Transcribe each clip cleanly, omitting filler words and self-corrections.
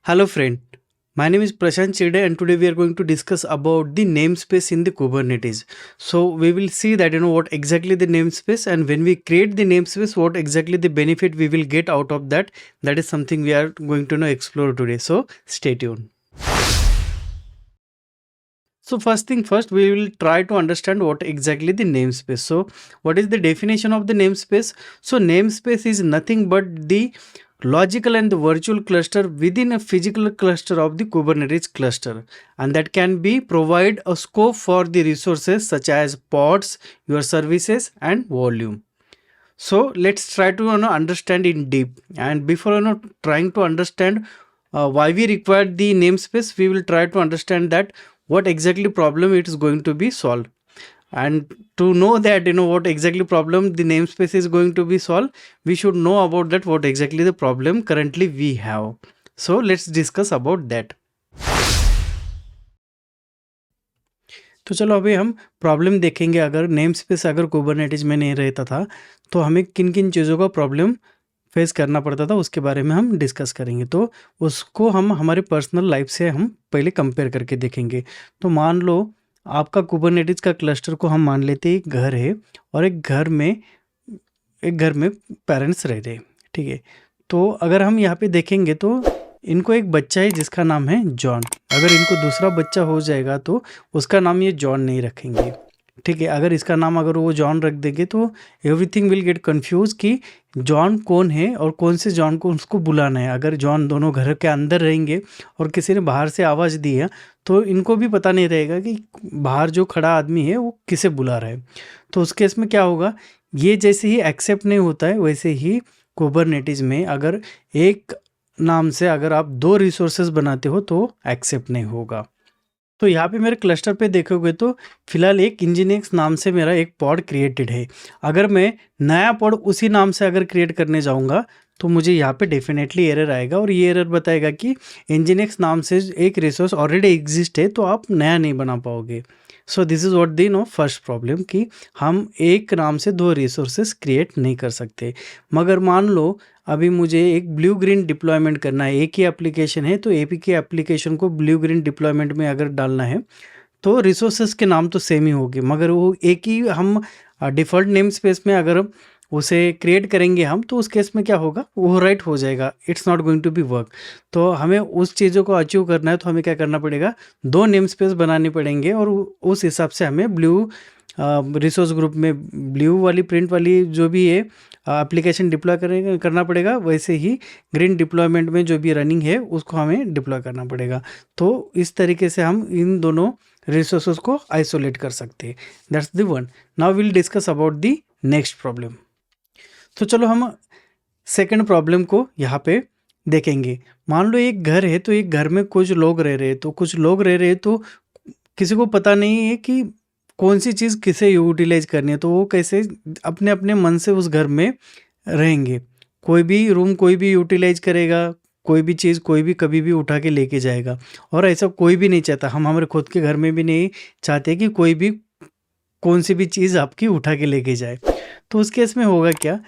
Hello friend, my name is Prashant Chide and today we are going to discuss about the namespace in the Kubernetes. So we will see that what exactly the namespace, and when we create the namespace what exactly the benefit we will get out of that. That is something we are going to explore today. So stay tuned. So first thing first, we will try to understand what exactly the namespace. So what is the definition of the namespace? So namespace is nothing but the logical and the virtual cluster within a physical cluster of the Kubernetes cluster, and that can be provide a scope for the resources such as pods, your services and volume. So let's try to understand in deep, and before trying to understand why we require the namespace, we will try to understand that what exactly problem it is going to be solved. And to know that what exactly problem the namespace is going to be solved, we should know about that what exactly the problem currently we have. So let's discuss about that. तो चलो अभी हम problem देखेंगे। अगर name space अगर Kubernetes में नहीं रहता था तो हमें किन किन चीज़ों का प्रॉब्लम फेस करना पड़ता था, उसके बारे में हम डिस्कस करेंगे। तो उसको हम हमारे पर्सनल लाइफ से हम पहले कंपेयर करके देखेंगे। तो मान लो आपका कुबरनेटिस का क्लस्टर को हम मान लेते हैं एक घर है, और एक घर में पेरेंट्स रह रहे, ठीक है। तो अगर हम यहाँ पे देखेंगे तो इनको एक बच्चा है जिसका नाम है जॉन। अगर इनको दूसरा बच्चा हो जाएगा तो उसका नाम ये जॉन नहीं रखेंगे, ठीक है। अगर इसका नाम अगर वो जॉन रख देंगे तो एवरीथिंग विल गेट कंफ्यूज कि जॉन कौन है और कौन से जॉन को उसको बुलाना है। अगर जॉन दोनों घर के अंदर रहेंगे और किसी ने बाहर से आवाज़ दी है तो इनको भी पता नहीं रहेगा कि बाहर जो खड़ा आदमी है वो किसे बुला रहा है। तो उस केस में क्या होगा, ये जैसे ही एक्सेप्ट नहीं होता है वैसे ही कुबरनेटिस में अगर एक नाम से अगर आप दो रिसोर्सेज बनाते हो तो एक्सेप्ट नहीं होगा। तो यहाँ पे मेरे क्लस्टर पे देखोगे तो फिलहाल एक इंजीनियर्स नाम से मेरा एक पॉड क्रिएटेड है। अगर मैं नया पॉड उसी नाम से अगर क्रिएट करने जाऊँगा तो मुझे यहाँ पे डेफिनेटली एरर आएगा, और ये एरर बताएगा कि इंजीनियर्स नाम से एक रिसोर्स ऑलरेडी एग्जिस्ट है तो आप नया नहीं बना पाओगे। So this is what the first problem कि हम एक नाम से दो रिसोर्सेज क्रिएट नहीं कर सकते। मगर मान लो अभी मुझे एक ब्लू ग्रीन डिप्लॉयमेंट करना है, एक ही एप्लीकेशन है तो एक ही एप्लीकेशन को ब्लू ग्रीन डिप्लॉयमेंट में अगर डालना है तो रिसोर्सेज के नाम तो सेम ही होंगे, मगर वो एक ही हम डिफ़ॉल्ट नेम स्पेस में अगर उसे क्रिएट करेंगे हम तो उस केस में क्या होगा, वो राइट हो जाएगा, it's not going to be work. तो हमें उस चीज़ों को अचीव करना है तो हमें क्या करना पड़ेगा, दो नेम स्पेस बनाने पड़ेंगे, और उस हिसाब से हमें ब्लू रिसोर्स ग्रुप में ब्लू वाली प्रिंट वाली जो भी है एप्लीकेशन डिप्लॉय करना पड़ेगा, वैसे ही ग्रीन डिप्लॉयमेंट में जो भी रनिंग है उसको हमें डिप्लॉय करना पड़ेगा। तो इस तरीके से हम इन दोनों रिसोर्सेज को आइसोलेट कर सकते हैं। That's the one. Now will discuss about the next problem. तो चलो हम सेकंड प्रॉब्लम को यहाँ पे देखेंगे। मान लो एक घर है तो एक घर में कुछ लोग रह रहे हैं, तो कुछ लोग रह रहे हैं तो किसी को पता नहीं है कि कौन सी चीज़ किसे यूटिलाइज करनी है, तो वो कैसे अपने अपने मन से उस घर में रहेंगे। कोई भी रूम कोई भी यूटिलाइज करेगा, कोई भी चीज़ कोई भी कभी भी उठा के लेके जाएगा, और ऐसा कोई भी नहीं चाहता। हम हमारे खुद के घर में भी नहीं चाहते कि कोई भी कौन सी भी चीज़ आपकी उठा के लेके जाए। तो उस केस में होगा क्या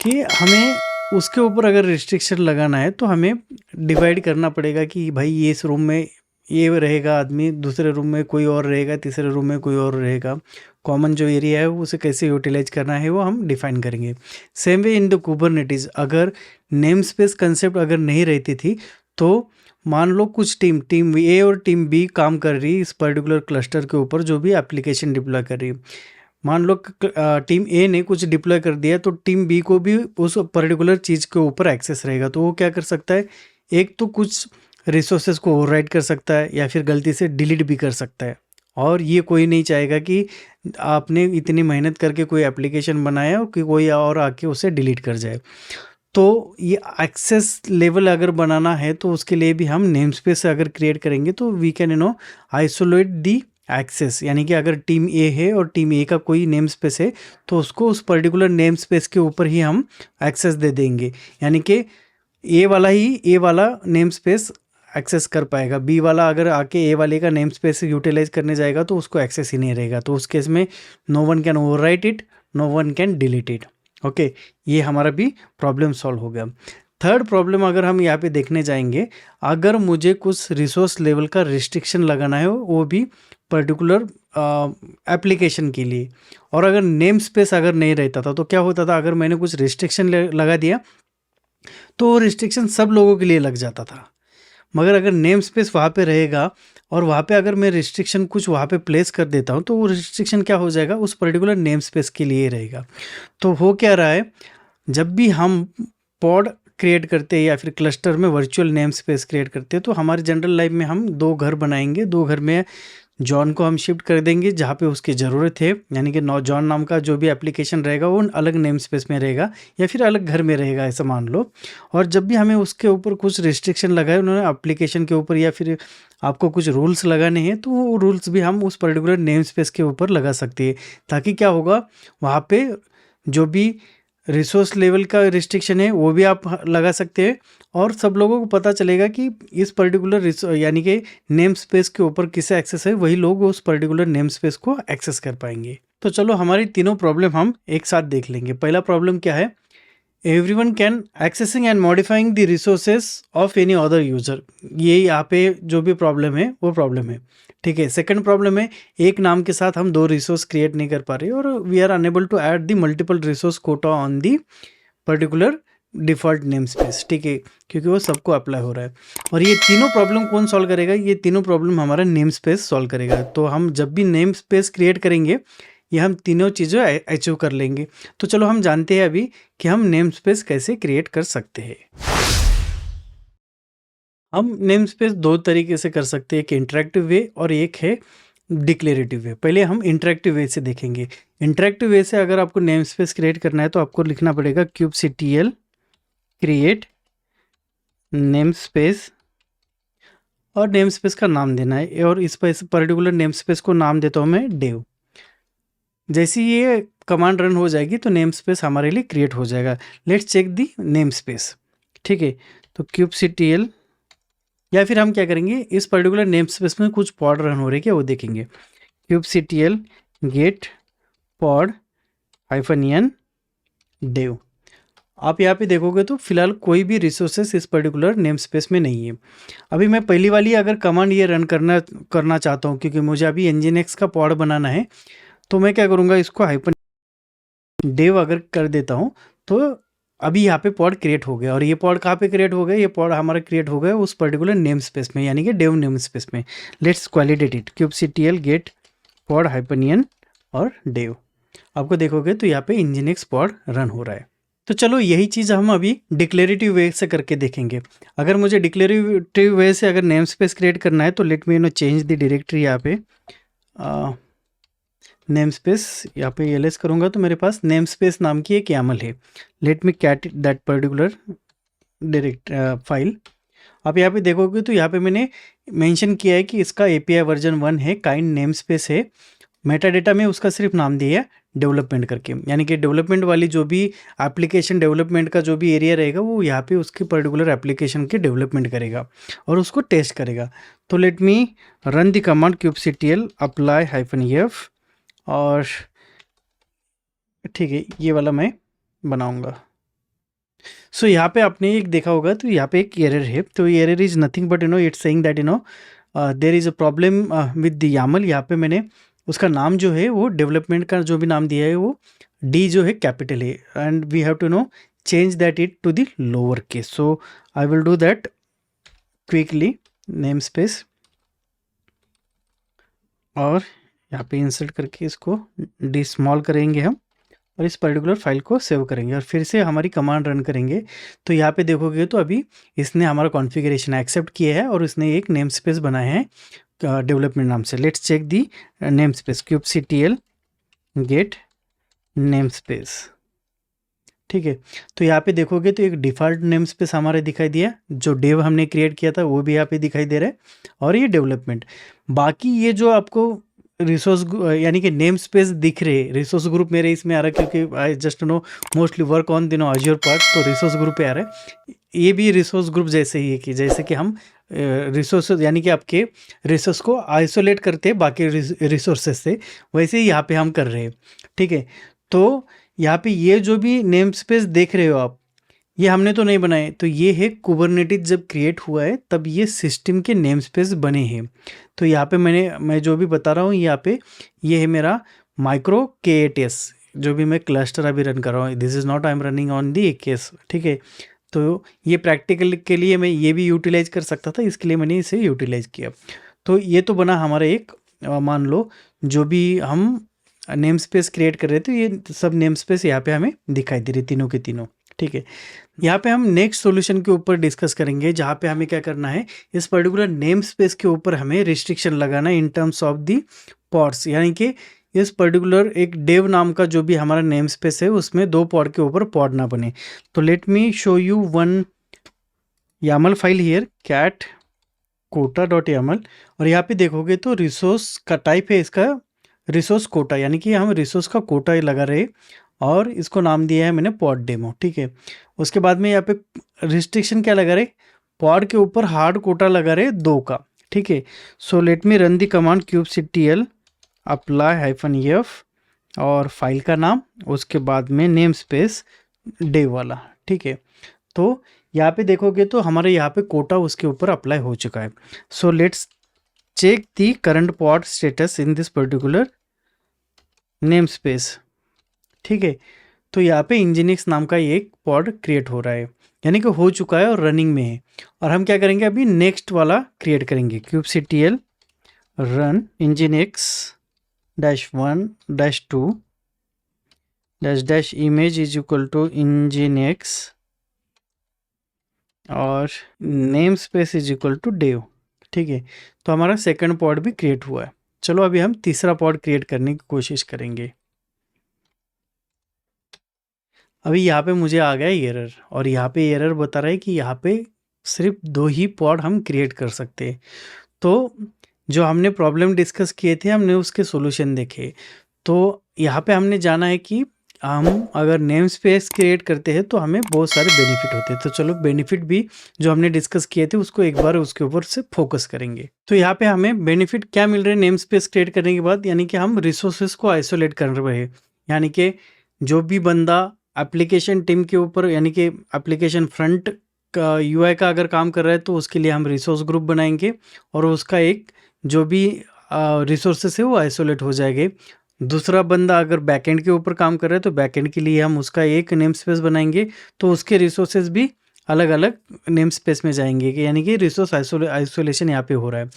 कि हमें उसके ऊपर अगर रिस्ट्रिक्शन लगाना है तो हमें डिवाइड करना पड़ेगा कि भाई ये इस रूम में ये रहेगा आदमी, दूसरे रूम में कोई और रहेगा, तीसरे रूम में कोई और रहेगा। कॉमन जो एरिया है उसे कैसे यूटिलाइज करना है वो हम डिफाइन करेंगे। Same way in the Kubernetes, अगर नेम स्पेस कंसेप्ट अगर नहीं रहती थी तो मान लो कुछ टीम ए और टीम बी काम कर रही है इस पर्टिकुलर क्लस्टर के ऊपर जो भी एप्लीकेशन डिप्लॉय कर रही है। मान लो टीम ए ने कुछ डिप्लॉय कर दिया तो टीम बी को भी उस पर्टिकुलर चीज़ के ऊपर एक्सेस रहेगा। तो वो क्या कर सकता है, एक तो कुछ रिसोर्सेज को ओवरराइट कर सकता है या फिर गलती से डिलीट भी कर सकता है, और ये कोई नहीं चाहेगा कि आपने इतनी मेहनत करके कोई एप्लीकेशन बनाया और कि कोई और आके उसे डिलीट कर जाए। तो ये एक्सेस लेवल अगर बनाना है तो उसके लिए भी हम नेम स्पेस अगर क्रिएट करेंगे तो we can isolate the access, यानी कि अगर टीम ए है और टीम ए का कोई नेम स्पेस है तो उसको उस पर्टिकुलर नेम स्पेस के ऊपर ही हम एक्सेस दे देंगे, यानी कि ए वाला नेम स्पेस एक्सेस कर पाएगा। बी वाला अगर आके ए वाले का नेम स्पेस यूटिलाइज करने जाएगा तो उसको एक्सेस ही नहीं रहेगा। तो उस केस में no one can overwrite it, no one can delete it. Okay, ये हमारा भी प्रॉब्लम सॉल्व हो गया। थर्ड प्रॉब्लम अगर हम यहाँ पे देखने जाएंगे, अगर मुझे कुछ रिसोर्स लेवल का रिस्ट्रिक्शन लगाना है, वो भी पर्टिकुलर एप्लीकेशन के लिए, और अगर नेम स्पेस अगर नहीं रहता था तो क्या होता था, अगर मैंने कुछ रिस्ट्रिक्शन लगा दिया तो वो रिस्ट्रिक्शन सब लोगों के लिए लग जाता था। मगर अगर नेम स्पेस वहाँ पे रहेगा और वहाँ पे अगर मैं रिस्ट्रिक्शन कुछ वहाँ पे प्लेस कर देता हूँ तो वो रिस्ट्रिक्शन क्या हो जाएगा, उस पर्टिकुलर नेम स्पेस के लिए रहेगा। तो हो क्या रहा है, जब भी हम पॉड क्रिएट करते हैं या फिर क्लस्टर में वर्चुअल नेम स्पेस क्रिएट करते हैं, तो हमारे जनरल लाइफ में हम 2 घर बनाएंगे। 2 घर में जॉन को हम शिफ्ट कर देंगे जहाँ पे उसकी ज़रूरत है, यानी कि जॉन नाम का जो भी एप्लीकेशन रहेगा वो अलग नेम स्पेस में रहेगा या फिर अलग घर में रहेगा, ऐसा मान लो। और जब भी हमें उसके ऊपर कुछ रिस्ट्रिक्शन लगाए उन्होंने एप्लीकेशन के ऊपर, या फिर आपको कुछ रूल्स लगाने हैं, तो वो रूल्स भी हम उस पर्टिकुलर नेम स्पेस के ऊपर लगा सकते हैं। ताकि क्या होगा, वहाँ पे जो भी रिसोर्स लेवल का रिस्ट्रिक्शन है वो भी आप लगा सकते हैं, और सब लोगों को पता चलेगा कि इस पर्टिकुलर यानी कि नेम स्पेस के ऊपर किसे एक्सेस है, वही लोग उस पर्टिकुलर नेम स्पेस को एक्सेस कर पाएंगे। तो चलो हमारी तीनों प्रॉब्लम हम एक साथ देख लेंगे। पहला प्रॉब्लम क्या है, everyone can accessing and modifying the resources of any other user. ये यहाँ पे जो भी प्रॉब्लम है वो प्रॉब्लम है, ठीक है। सेकंड प्रॉब्लम है, एक नाम के साथ हम 2 रिसोर्स क्रिएट नहीं कर पा रहे, और we are unable to add the multiple resource quota on the particular default name space, ठीक है, क्योंकि वो सबको अप्लाई हो रहा है। और ये तीनों प्रॉब्लम कौन सॉल्व करेगा, ये तीनों प्रॉब्लम हमारा नेम स्पेस सॉल्व करेगा। तो हम जब भी नेम स्पेस क्रिएट करेंगे, ये हम तीनों चीज़ें अचीव कर लेंगे। तो चलो हम जानते हैं अभी कि हम नेम स्पेस कैसे क्रिएट कर सकते हैं। हम नेम स्पेस 2 तरीके से कर सकते हैं, एक इंटरेक्टिव वे और एक है डिक्लेरेटिव वे। पहले हम इंटरेक्टिव वे से देखेंगे। इंटरेक्टिव वे से अगर आपको नेम स्पेस क्रिएट करना है तो आपको लिखना पड़ेगा kubectl क्रिएट नेम स्पेस, और नेम स्पेस का नाम देना है, और इस पर्टिकुलर नेम स्पेस को नाम देता हूँ मैं डेव। जैसे ये कमांड रन हो जाएगी तो नेम स्पेस हमारे लिए क्रिएट हो जाएगा। Let's check the name space, ठीक है। तो kubectl, या फिर हम क्या करेंगे, इस पर्टिकुलर नेम स्पेस में कुछ पॉड रन हो रहे क्या वो देखेंगे। kubectl get pod -n dev। आप यहाँ पे देखोगे तो फिलहाल कोई भी रिसोर्सेस इस पर्टिकुलर नेम स्पेस में नहीं है। अभी मैं पहली वाली अगर कमांड ये रन करना चाहता हूँ, क्योंकि मुझे अभी nginx का पॉड बनाना है, तो मैं क्या करूँगा, इसको -dev अगर कर देता हूँ तो अभी यहाँ पे पॉड क्रिएट हो गया। और ये पॉड कहाँ पे क्रिएट हो गया, ये पॉड हमारा क्रिएट हो गया उस पर्टिकुलर नेम स्पेस में, यानी कि डेव नेम स्पेस में। Let's validate it, kubectl get pod -n और डेव। आपको देखोगे तो यहाँ पे nginx पॉड रन हो रहा है। तो चलो यही चीज़ हम अभी डिक्लेरेटिव वे से करके देखेंगे। अगर मुझे डिक्लेरेटिव वे से अगर नेम स्पेस क्रिएट करना है तो let me change the directory. यहाँ पे नेम स्पेस यहाँ पे एलएस करूँगा तो मेरे पास नेम स्पेस नाम की एक YAML है। Let me cat that particular direct file. आप यहाँ पे देखोगे तो यहाँ पे मैंने मेंशन किया है कि इसका API वर्जन 1 है, काइंड नेम स्पेस है। मेटा डेटा में उसका सिर्फ नाम दिया है डेवलपमेंट करके, यानी कि डेवलपमेंट वाली जो भी एप्लीकेशन डेवलपमेंट का जो भी एरिया रहेगा वो यहाँ पे उसके पर्टिकुलर एप्लीकेशन के डेवलपमेंट करेगा और उसको टेस्ट करेगा। तो let me run the command kubectl apply -f, और ठीक है ये वाला मैं बनाऊंगा। सो यहाँ पे आपने एक देखा होगा तो यहाँ पे एक एरर है। तो ये error is nothing but it's saying that there is a problem with the YAML। यहाँ पे मैंने उसका नाम जो है वो डेवलपमेंट का जो भी नाम दिया है वो D जो है कैपिटल है, and we have to change that it to the lower case. So I will do that quickly. Name space और यहाँ पे इंसर्ट करके इसको D स्मॉल करेंगे हम, और इस पर्टिकुलर फाइल को सेव करेंगे और फिर से हमारी कमांड रन करेंगे। तो यहाँ पे देखोगे तो अभी इसने हमारा कॉन्फ़िगरेशन एक्सेप्ट किया है और इसने एक नेम स्पेस बनाया है डेवलपमेंट नाम से। Let's check the name space, kubectl get name space, ठीक है। तो यहाँ पे देखोगे तो एक डिफ़ॉल्ट नेम स्पेस हमारे दिखाई दिया, जो डेव हमने क्रिएट किया था वो भी यहाँ पे दिखाई दे रहा है, और ये डेवलपमेंट। बाकी ये जो आपको रिसोर्स यानी कि नेम स्पेस दिख रहे, रिसोर्स ग्रुप मेरे इसमें आ रहा है क्योंकि I just mostly work on Azure part, तो रिसोर्स ग्रुप पे आ रहा है। ये भी रिसोर्स ग्रुप जैसे ही है कि जैसे कि हम रिसोर्स यानी कि आपके रिसोर्स को आइसोलेट करते हैं बाकी रिसोर्सेज से, वैसे ही यहाँ पे हम कर रहे हैं, ठीक है। तो यहाँ पे ये जो भी नेम स्पेस देख रहे हो आप, ये हमने तो नहीं बनाए, तो ये है कुबरनेटिस जब क्रिएट हुआ है तब ये सिस्टम के नेम स्पेस बने हैं। तो यहाँ पे मैं जो भी बता रहा हूँ यहाँ पे ये है मेरा माइक्रो K8s, जो भी मैं क्लस्टर अभी रन कर रहा हूँ, this is not I am running on the AKS, ठीक है। तो ये प्रैक्टिकल के लिए मैं ये भी यूटिलाइज कर सकता था, इसके लिए मैंने इसे यूटिलाइज किया। तो ये तो बना हमारा एक मान लो जो भी हम नेम स्पेस क्रिएट कर रहे थे, ये सब नेम स्पेस यहाँ पे हमें दिखाई दे रही तीनों के तीनों, ठीक है। यहाँ पे हम नेक्स्ट सॉल्यूशन के ऊपर डिस्कस करेंगे, जहाँ पे हमें क्या करना है, इस पर्टिकुलर नेम स्पेस के ऊपर हमें रिस्ट्रिक्शन लगाना है in terms of the pods, यानी कि इस पर्टिकुलर एक डेव नाम का जो भी हमारा नेम स्पेस है उसमें 2 पॉड के ऊपर पॉड ना बने। तो let me show you one YAML file here, cat quota.yaml, और यहाँ पे देखोगे तो रिसोर्स का टाइप है इसका रिसोर्स कोटा, यानी कि हम रिसोर्स का कोटा लगा रहे और इसको नाम दिया है मैंने पॉड डेमो, ठीक है। उसके बाद में यहाँ पे रिस्ट्रिक्शन क्या लगा रहे, पॉड के ऊपर हार्ड कोटा लगा रहे 2 का, ठीक है। So let me run the command kubectl apply-f और फाइल का नाम, उसके बाद में नेम स्पेस डे वाला, ठीक है। तो यहाँ पे देखोगे तो हमारे यहाँ पे कोटा उसके ऊपर अप्लाई हो चुका है। So let's check the current pod status in this particular name space, ठीक है। तो यहाँ पे इंजीनिक्स नाम का एक पॉड क्रिएट हो रहा है, यानी कि हो चुका है और रनिंग में है। और हम क्या करेंगे, अभी नेक्स्ट वाला क्रिएट करेंगे, kubectl run nginx-1-2 - image is equal to nginx और name space is equal to dev, ठीक है। तो हमारा सेकंड पॉड भी क्रिएट हुआ है। चलो अभी हम तीसरा पॉड क्रिएट करने की कोशिश करेंगे। अभी यहाँ पे मुझे आ गया एरर, और यहाँ पे एरर बता रहा है कि यहाँ पे सिर्फ 2 ही पॉड हम क्रिएट कर सकते हैं। तो जो हमने प्रॉब्लम डिस्कस किए थे, हमने उसके सॉल्यूशन देखे। तो यहाँ पे हमने जाना है कि हम अगर नेम स्पेस क्रिएट करते हैं तो हमें बहुत सारे बेनिफिट होते हैं। तो चलो बेनिफिट भी जो हमने डिस्कस किए थे उसको एक बार उसके ऊपर से फोकस करेंगे। तो यहाँ पे हमें बेनिफिट क्या मिल रहे हैं नेम स्पेस क्रिएट करने के बाद, यानी कि हम रिसोर्सेज को आइसोलेट कर रहे हैं। यानी कि जो भी बंदा एप्लीकेशन टीम के ऊपर, यानी कि एप्लीकेशन फ्रंट का UI का अगर काम कर रहा है तो उसके लिए हम रिसोर्स ग्रुप बनाएंगे और उसका एक जो भी रिसोर्सेस है वो आइसोलेट हो जाएंगे। दूसरा बंदा अगर बैकएंड के ऊपर काम कर रहा है तो बैकएंड के लिए हम उसका एक नेम स्पेस बनाएंगे, तो उसके रिसोर्सेज भी अलग अलग नेम स्पेस में जाएंगे, कि यानी कि रिसोर्स आइसोलेशन यहाँ पे हो रहा है।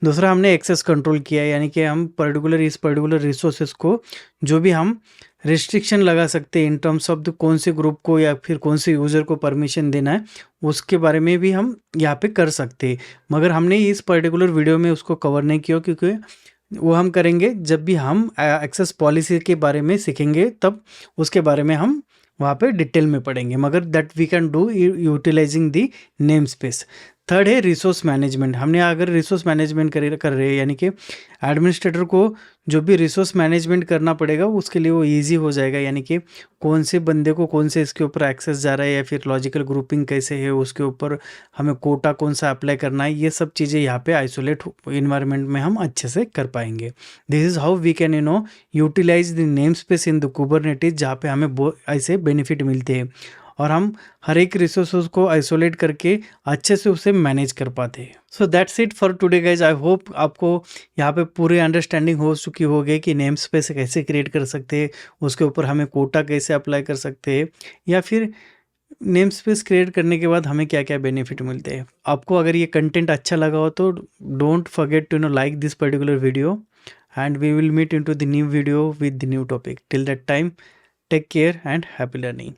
दूसरा हमने एक्सेस कंट्रोल किया है, यानी कि हम इस पर्टिकुलर रिसोर्सेज को जो भी हम रिस्ट्रिक्शन लगा सकते हैं इन टर्म्स ऑफ द कौन से ग्रुप को या फिर कौन से यूज़र को परमिशन देना है, उसके बारे में भी हम यहाँ पे कर सकते हैं। मगर हमने इस पर्टिकुलर वीडियो में उसको कवर नहीं किया, क्योंकि वो हम करेंगे जब भी हम एक्सेस पॉलिसी के बारे में सीखेंगे, तब उसके बारे में हम वहाँ पे डिटेल में पढ़ेंगे। मगर that we can do utilising the name space. Third है रिसोर्स मैनेजमेंट। हमने अगर रिसोर्स मैनेजमेंट कर रहे हैं, यानी कि एडमिनिस्ट्रेटर को जो भी रिसोर्स मैनेजमेंट करना पड़ेगा उसके लिए वो इजी हो जाएगा, यानी कि कौन से बंदे को कौन से इसके ऊपर एक्सेस जा रहा है या फिर लॉजिकल ग्रुपिंग कैसे है, उसके ऊपर हमें कोटा कौन सा अप्लाई करना है, ये सब चीज़ें यहाँ पे आइसोलेट इन्वायरमेंट में हम अच्छे से कर पाएंगे। This is how we can utilise the name space in the Kubernetes, जहाँ पे हमें ऐसे बेनिफिट मिलते हैं और हम हर एक रिसोर्सेज को आइसोलेट करके अच्छे से उसे मैनेज कर पाते हैं। So that's it for today guys. I hope आपको यहाँ पे पूरी अंडरस्टैंडिंग हो चुकी होगी कि नेम स्पेस कैसे क्रिएट कर सकते हैं, उसके ऊपर हमें कोटा कैसे अप्लाई कर सकते हैं, या फिर नेम स्पेस क्रिएट करने के बाद हमें क्या क्या बेनिफिट मिलते हैं। आपको अगर ये कंटेंट अच्छा लगा हो तो don't forget to like this particular video, and we will meet into the new video with the new topic. Till that time, take care and happy learning.